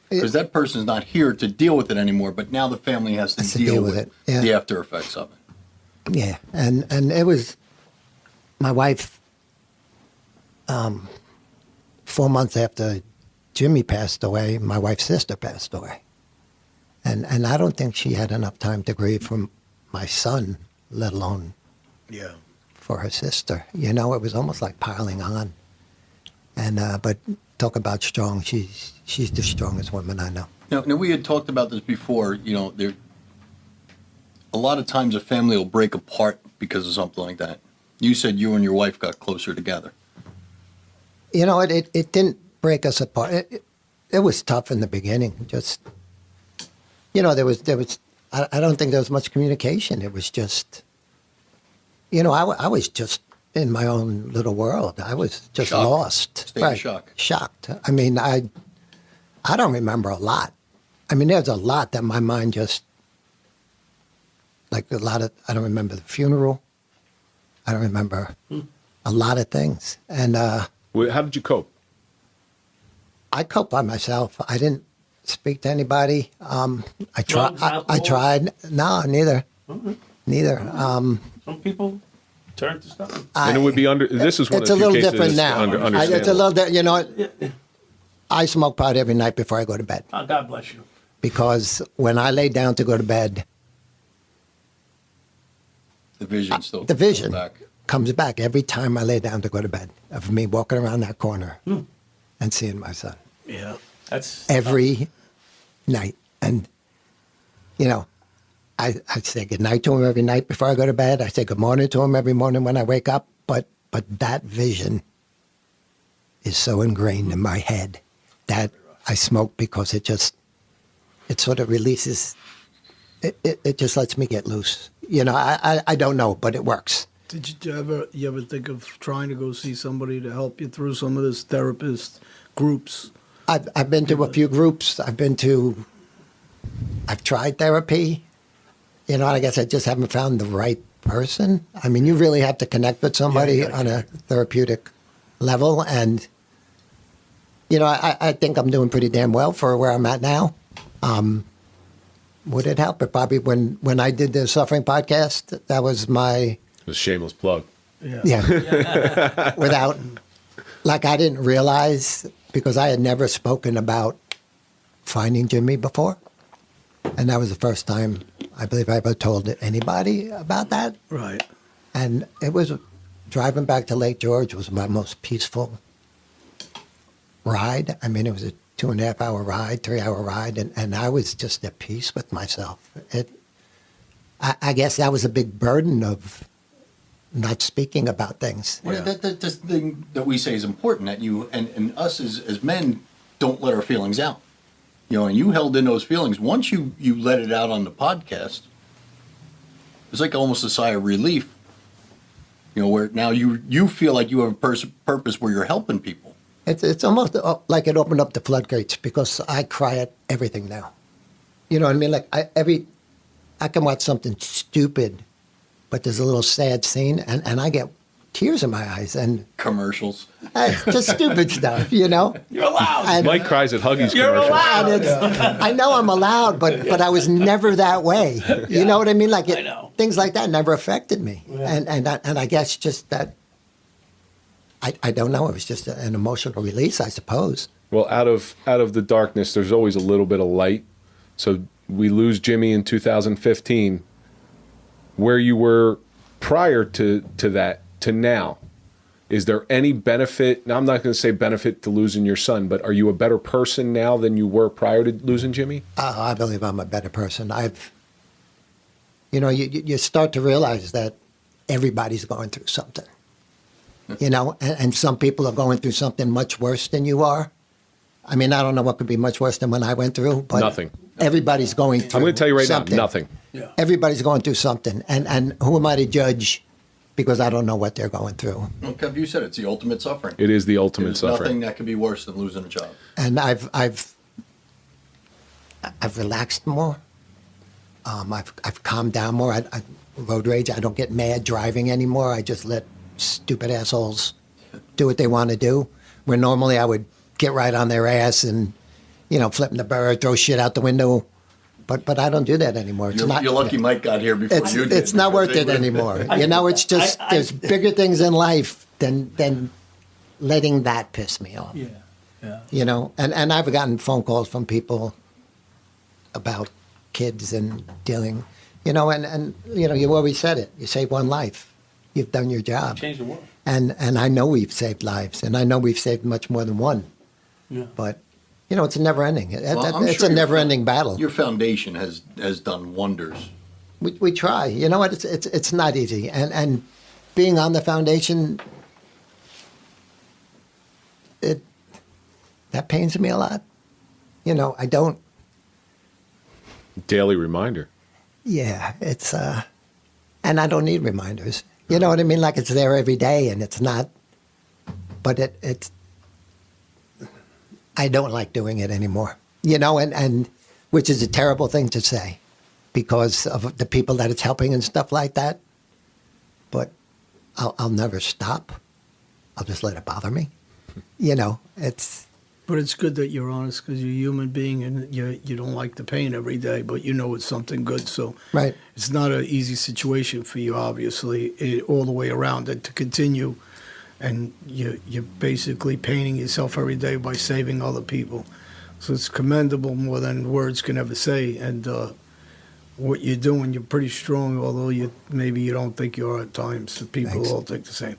Because that person's not here to deal with it anymore, but now the family has to deal with it. Yeah. The after effects of it. Yeah, and it was my wife, 4 months after Jimmy passed away, my wife's sister passed away. And I don't think she had enough time to grieve for my son, let alone for her sister. You know, it was almost like piling on. And but talk about strong, she's the strongest woman I know. Now we had talked about this before. You know, a lot of times a family will break apart because of something like that. You said you and your wife got closer together. You know, it didn't break us apart. It was tough in the beginning. Just, you know, there was. I don't think there was much communication. It was just, you know, I was just in my own little world. I was just lost. State of shock. Shocked. I mean, I don't remember a lot. I mean, there's a lot that my mind just, like a lot of, I don't remember the funeral. I don't remember a lot of things. And How did you cope? I coped by myself. I didn't speak to anybody. I tried. Drugs, I alcohol? tried. No, neither. Neither. Some people turn to stuff. And it would be under. This is one It's of a the few little cases different now. It's a understandable. little, you know what? I smoke pot every night before I go to bed Oh, God bless you. because when I lay down to go to bed, The vision still the vision comes back. comes back every time I lay down to go to bed of me walking around that corner and seeing my son Yeah. That's every night. And, you know, I say good night to him every night before I go to bed. I say good morning to him every morning when I wake up. But that vision is so ingrained in my head that I smoke because it sort of releases, it just lets me get loose. You know, I don't know, but it works. Did you ever think of trying to go see somebody to help you through some of this therapist groups? I've been to a few groups. I've tried therapy. You know, I guess I just haven't found the right person. I mean, you really have to connect with somebody on a therapeutic level. And, you know, I think I'm doing pretty damn well for where I'm at now. Would it help? It probably when I did the Suffering podcast, that was my, It was a shameless plug. yeah. Without, like, I didn't realize, because I had never spoken about finding Jimmy before. And that was the first time I believe I ever told anybody about that. Right. And it was driving back to Lake George was my most peaceful ride. I mean, it was a 2.5 hour ride, 3 hour ride, and I was just at peace with myself. I guess that was a big burden of not speaking about things. Well, that's the thing that we say is important, that you and us as men don't let our feelings out. You know, and you held in those feelings. Once you let it out on the podcast, it's like almost a sigh of relief. You know, where now you feel like you have a purpose where you're helping people. It's almost like it opened up the floodgates because I cry at everything now. You know what I mean? Like I can watch something stupid, but there's a little sad scene, and I get tears in my eyes, and Commercials. just stupid stuff, you know. You're allowed. And, Mike cries at Huggies You're commercials. allowed. and I know I'm allowed, but I was never that way. You know what I mean? Like I know. things like that never affected me, and I guess just that. I don't know. It was just an emotional release, I suppose. Well, out of the darkness, there's always a little bit of light. So we lose Jimmy in 2015. Where you were prior to that to now, is there any benefit? Now, I'm not going to say benefit to losing your son, but are you a better person now than you were prior to losing Jimmy? I believe I'm a better person. You start to realize that everybody's going through something. You know, and some people are going through something much worse than you are. I mean, I don't know what could be much worse than when I went through, but Nothing. Everybody's going through I'm going to tell you right something. now, nothing. Yeah. Everybody's going through something. And who am I to judge because I don't know what they're going through? Well, Kev, you said it's the ultimate suffering. It is the ultimate There's suffering. nothing that could be worse than losing a child. And I've relaxed more. I've calmed down more. I road rage. I don't get mad driving anymore. I just let stupid assholes do what they want to do. Where normally I would get right on their ass and, you know, flip the bird, throw shit out the window. But I don't do that anymore. It's You're lucky Mike got here before you did. It's not worth because it they would- anymore. You know, it's just there's bigger things in life than letting that piss me off. Yeah. Yeah. You know, and I've gotten phone calls from people about kids and dealing, you know, and you know, you always said it. You save one life. You've done your job. Change the world. And I know we've saved lives, and I know we've saved much more than one. Yeah. But, you know, it's a never-ending. Well, I'm It's sure a never-ending battle. Your foundation has done wonders. We try. You know what? It's not easy. And being on the foundation, that pains me a lot. You know, I don't. Daily reminder. Yeah, it's and I don't need reminders. You know what I mean? Like it's there every day, and it's not. But it's. I don't like doing it anymore. You know, and which is a terrible thing to say because of the people that it's helping and stuff like that. But I'll never stop. I'll just let it bother me. You know, it's... But it's good that you're honest because you're a human being and you don't like the pain every day, but you know it's something good. So Right. it's not an easy situation for you, obviously, all the way around. And to continue, and you're basically painting yourself every day by saving other people. So it's commendable more than words can ever say. And what you're doing, you're pretty strong, although maybe you don't think you are at times. The people Thanks. all think the same.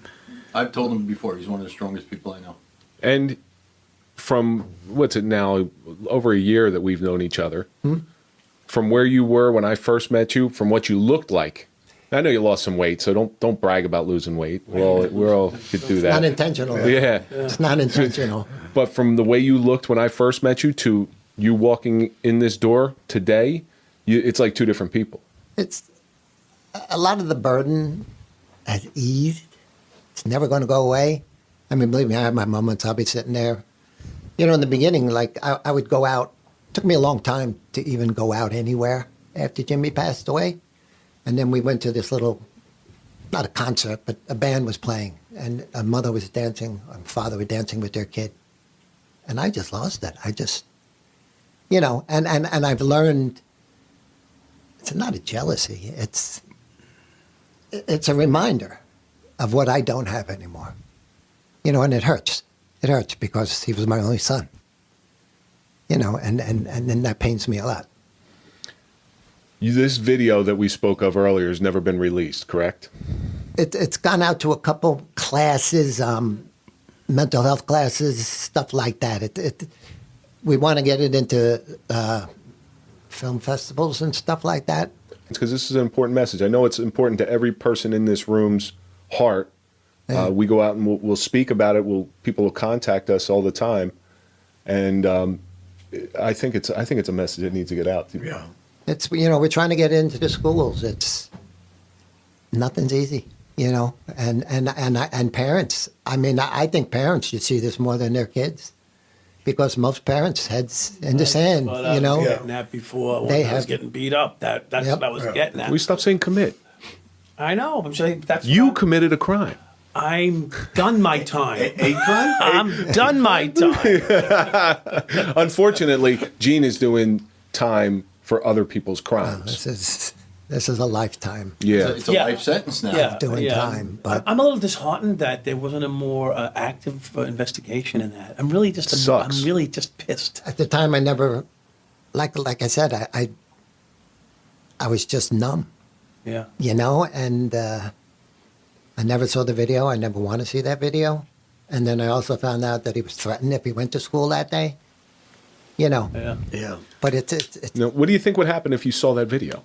I've told him before, he's one of the strongest people I know. And from, what's it now, over a year that we've known each other, from where you were when I first met you, from what you looked like, I know you lost some weight, so don't brag about losing weight. We all could do that. Not intentional. Yeah. It's not intentional. But from the way you looked when I first met you to you walking in this door today, it's like two different people. It's a lot of the burden has eased. It's never going to go away. I mean, believe me, I have my moments. I'll be sitting there. You know, in the beginning, like I would go out. It took me a long time to even go out anywhere after Jimmy passed away. And then we went to this little, not a concert, but a band was playing. And a mother was dancing, and father were dancing with their kid. And I just lost it. I just, you know, and I've learned, it's not a jealousy. It's a reminder of what I don't have anymore. You know, and it hurts. It hurts because he was my only son. You know, and then that pains me a lot. This video that we spoke of earlier has never been released, correct? It's gone out to a couple classes, mental health classes, stuff like that. We want to get it into film festivals and stuff like that. It's because this is an important message. I know it's important to every person in this room's heart. Yeah. We go out and we'll speak about it. People will contact us all the time, and I think it's a message that needs to get out. Yeah. It's, you know, we're trying to get into the schools. It's nothing's easy, you know, and parents. I mean, I think parents should see this more than their kids, because most parents' heads in the sand, But I you know. was getting that before when They I was have- getting beat up. That's Yep. what I was getting at. We stop saying commit. I know. I'm saying that's You what committed a crime. I'm done my time. A crime? I'm done my time. Unfortunately, Gene is doing time for other people's crimes. This is a lifetime Yeah. It's a Yeah. life sentence now. Yeah. doing time, but I'm a little disheartened that there wasn't a more active investigation in that. I'm really just Sucks. I'm really just pissed. at the time I never, like I said, I was just numb, Yeah. you know, and I never saw the video. I never want to see that video. And then I also found out that he was threatened if he went to school that day, you know. Yeah. Yeah. But it's Now, what do you think would happen if you saw that video?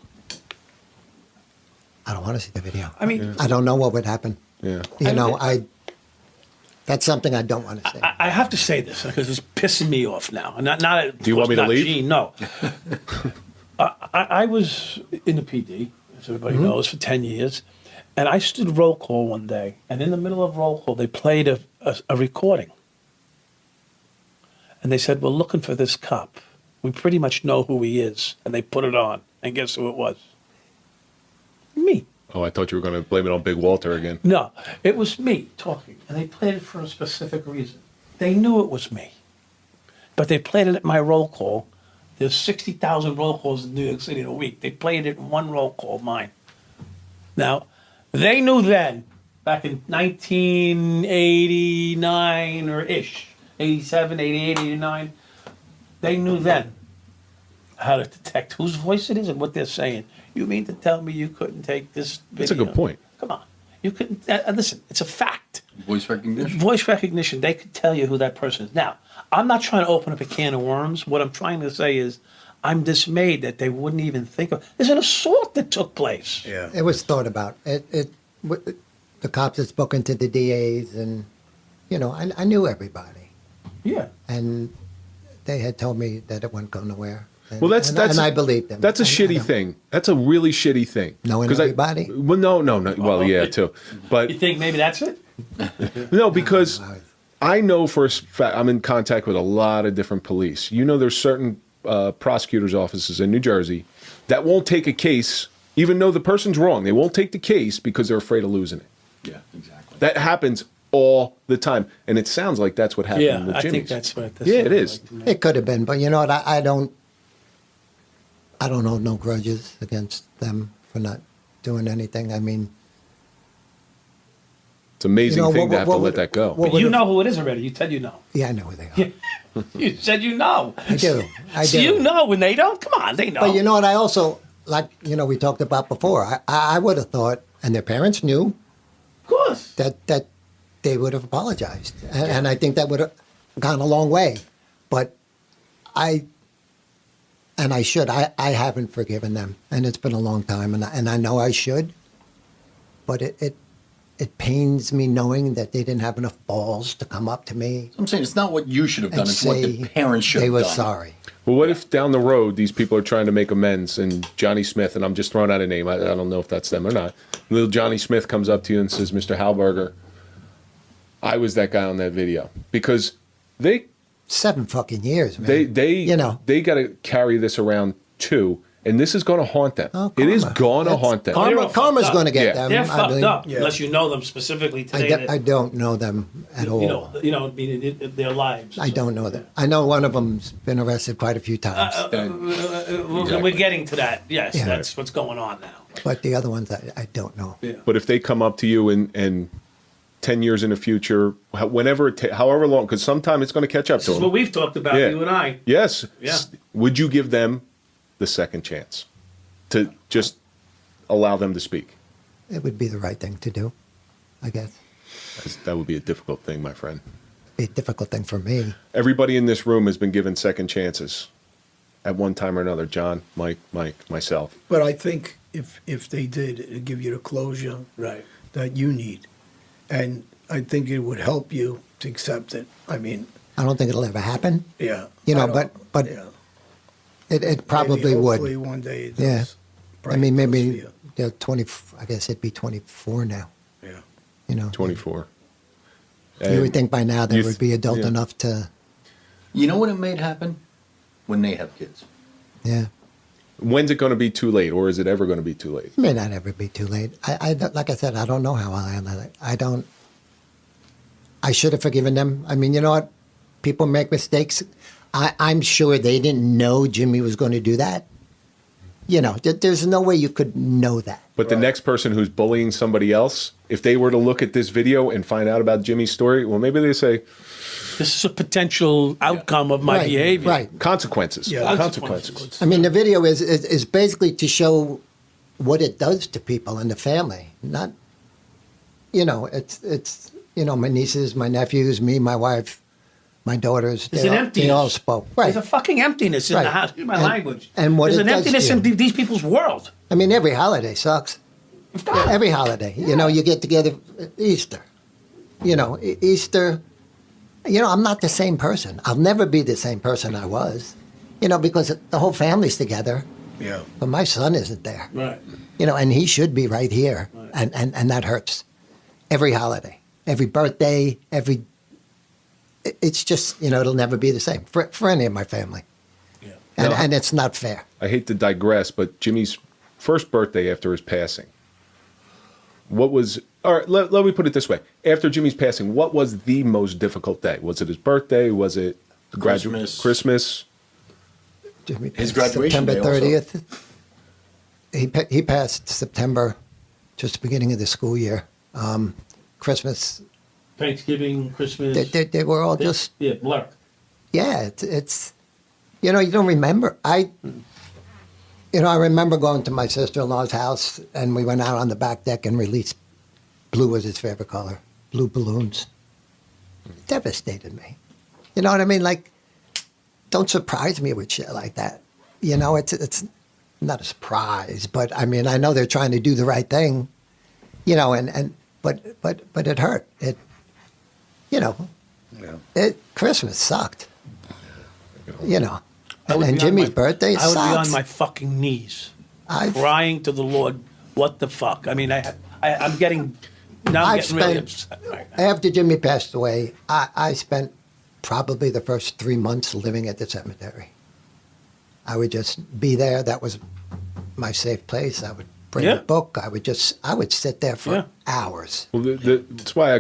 I don't want to see the video. I mean, I don't know what would happen. Yeah. You know, that's something I don't want to say. I have to say this because it's pissing me off now. Not. Do you want me to not leave? Gene, no. I was in the PD, as everybody Mm-hmm. knows, for 10 years, and I stood roll call one day, and in the middle of roll call, they played a recording, and they said, "We're looking for this cop. We pretty much know who he is," and they put it on, and guess who it was? Me. Oh, I thought you were going to blame it on Big Walter again. No, it was me talking, and they played it for a specific reason. They knew it was me, but they played it at my roll call. There's 60,000 roll calls in New York City in a week. They played it in one roll call, mine. Now, they knew then, back in 1989 or ish, 87, 88, 89, they knew then how to detect whose voice it is and what they're saying. You mean to tell me you couldn't take this video? That's a good point. Come on. You couldn't. Listen, it's a fact. Voice recognition. Voice recognition, they could tell you who that person is. Now, I'm not trying to open up a can of worms. What I'm trying to say is I'm dismayed that they wouldn't even think of. There's an assault that took place. Yeah. It was thought about. The cops had spoken to the DAs, and, you know, I knew everybody. Yeah. And they had told me that it wasn't going nowhere. And, Well, that's and I believed them. That's a I shitty don't- thing. That's a really shitty thing. Knowing 'Cause everybody? Well, no. Well, yeah, too. But You think maybe that's it? no, because I know for a fact I'm in contact with a lot of different police. You know, there's certain prosecutor's offices in New Jersey that won't take a case, even though the person's wrong. They won't take the case because they're afraid of losing it. Yeah, exactly. That happens all the time, and it sounds like that's what happened Yeah, with I Jimmy's. think that's what this Yeah, it is. like. It could have been, but you know what? I don't hold no grudges against them for not doing anything. I mean, It's an amazing You know, thing to have to what let would- that go. what But would you have- know who it is already. You said you know. yeah, I know who they are. You said you know. I do. I So do. you know when they don't? Come on, they know. But you know what? I also, like, you know, we talked about before, I would have thought, and their parents knew, Of course. that they would have apologized. And I think that would have gone a long way. But I haven't forgiven them. And it's been a long time. And I know I should. But it pains me knowing that they didn't have enough balls to come up to me I'm saying it's not what you should have done, and it's what say the parents should they have were done. sorry. Well, what if down the road these people are trying to make amends and Johnny Smith, and I'm just throwing out a name, I don't know if that's them or not. Little Johnny Smith comes up to you and says, Mr. Hauburger, I was that guy on that video. Because they 7 fucking years, man. they you know, they got to carry this around too, and this is going to haunt them. Oh, it is karma. going to That's- haunt them. They're all karma's fucked up. going to get Yeah. them. They're I fucked believe. up Yeah. unless you know them specifically I, today. I don't know them at all. You know, I mean, their lives. I don't know them. I know one of them's been arrested quite a few times, We're getting to that. Yes, Yeah. that's what's going on now. but the other ones I don't know. Yeah. But if they come up to you and 10 years in the future, whenever however long, because sometime it's going to catch up This to is them. what we've talked about, Yeah. you and I. Yes. Yeah. Would you give them the second chance to just allow them to speak? It would be the right thing to do, I guess. 'Cause that would be a difficult thing, my friend. Be a difficult thing for me. Everybody in this room has been given second chances at one time or another. John, Mike, myself. But I think if they did, it'd give you the closure Right. that you need. And I think it would help you to accept it. I mean, I don't think it'll ever happen. yeah. You know, I don't- but yeah. it probably Maybe, would. hopefully one day it Yeah. does. I mean, Pray it does maybe for you. they're 20. I guess it'd be 24 now. Yeah. You know, 24. you would think by now they you would be adult yeah. enough to. You know what it made happen? When they have kids. Yeah, When's it going to be too late, or is it ever going to be too late? it may not ever be too late. Like I said, I don't know how I'll handle it. I don't. I should have forgiven them. I mean, you know what? People make mistakes. I'm sure they didn't know Jimmy was going to do that. You know, there's no way you could know that. But the Right. next person who's bullying somebody else, if they were to look at this video and find out about Jimmy's story, well, maybe they say This is a potential outcome of my Right, behavior. Right. consequences. Yeah. Consequences. I mean, the video is basically to show what it does to people in the family. Not, you know, it's you know, my nieces, my nephews, me, my wife, my daughters. There's an emptiness. They all spoke. Right. There's a fucking emptiness in Right. the house. Excuse my And- language. and what There's it an does emptiness to in you. these people's world. I mean, every holiday sucks. Every holiday. You know, you get together, Easter. You know, Easter, you know, I'm not the same person. I'll never be the same person I was, you know, because the whole family's together, Yeah. but my son isn't there. Right. You know, and he should be right here. Right. And that hurts. Every holiday, every birthday, it's just, you know, it'll never be the same for any of my family. Yeah. And, No. and it's not fair. I hate to digress, but Jimmy's first birthday after his passing, what was, all right, let me put it this way. After Jimmy's passing, what was the most difficult day? Was it his birthday? Was it Christmas? His graduation September day also. 30th. He passed September, just the beginning of the school year. Christmas, Thanksgiving, Christmas. they were all just, yeah, blur. yeah, it's you know, you don't remember. I remember going to my sister-in-law's house, and we went out on the back deck and released, blue was his favorite color, blue balloons. It devastated me. You know what I mean? Like, don't surprise me with shit like that. You know, it's not a surprise, but I mean, I know they're trying to do the right thing, you know, but it hurt. It, you know, Christmas sucked. You know, I would and be on Jimmy's my- birthday I would be on sucks. my fucking knees, I've- crying to the Lord. What the fuck? I mean, I'm getting now. I'm I've getting really spent- upset right now. After Jimmy passed away, I spent probably the first 3 months living at the cemetery. I would just be there. That was my safe place. I would bring Yeah. a book. I would sit there for Yeah. hours. Well, that's why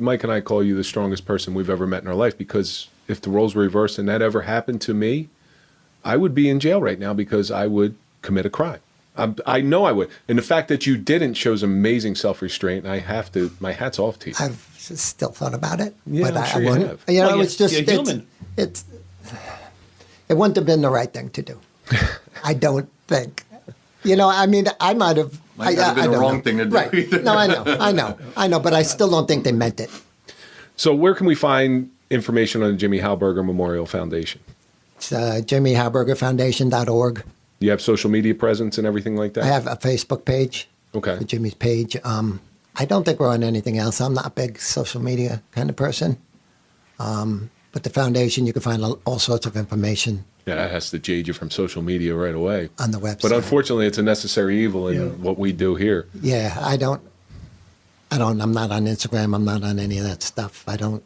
Mike and I call you the strongest person we've ever met in our life, because if the roles were reversed and that ever happened to me, I would be in jail right now because I would commit a crime. I know I would. And the fact that you didn't shows amazing self-restraint. And my hat's off to you. I've still thought about it, Yeah, but I'm sure you wouldn't. have. You know, Well, it's just you're human. it wouldn't have been the right thing to do. I don't think. You know, I mean, I might have. Might not have been the don't wrong know. thing to do Right. either. No, I know, but I still don't think they meant it. So where can we find information on the Jimmy Hauburger Memorial Foundation? It's JimmyHauburgerFoundation.org. You have social media presence and everything like that? I have a Facebook page. Okay. For Jimmy's page. I don't think we're on anything else. I'm not a big social media kind of person. But the foundation, you can find all sorts of information Yeah, that has to jade you from social media right away. on the website. But unfortunately, it's a necessary evil in what we do here. Yeah, I'm not on Instagram. I'm not on any of that stuff. I don't.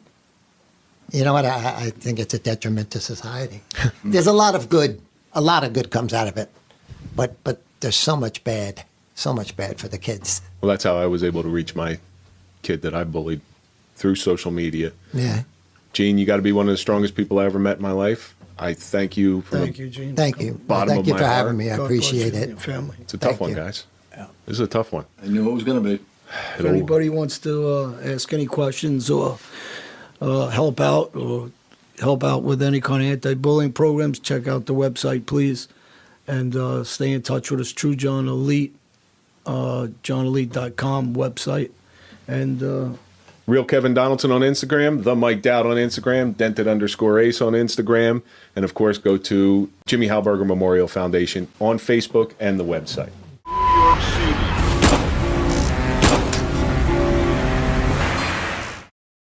You know what? I think it's a detriment to society. There's a lot of good. A lot of good comes out of it, but there's so much bad for the kids. Well, that's how I was able to reach my kid that I bullied, through social media. Yeah. Gene, you got to be one of the strongest people I ever met in my life. I thank you. Thank you, Gene. Thank you. Bottom Thank of you my for heart. having me. I God appreciate bless you and your it. family. It's a tough Thank one, you. guys. This is a tough one. I knew it was going to be. If anybody wants to ask any questions or help out with any kind of anti-bullying programs, check out the website, please, and stay in touch with us. True John Elite, johnelite.com website, and Real Kevin Donaldson on Instagram, The Mike Dowd on Instagram, Dented_Ace on Instagram, and of course go to Jimmy Hauburger Memorial Foundation on Facebook and the website.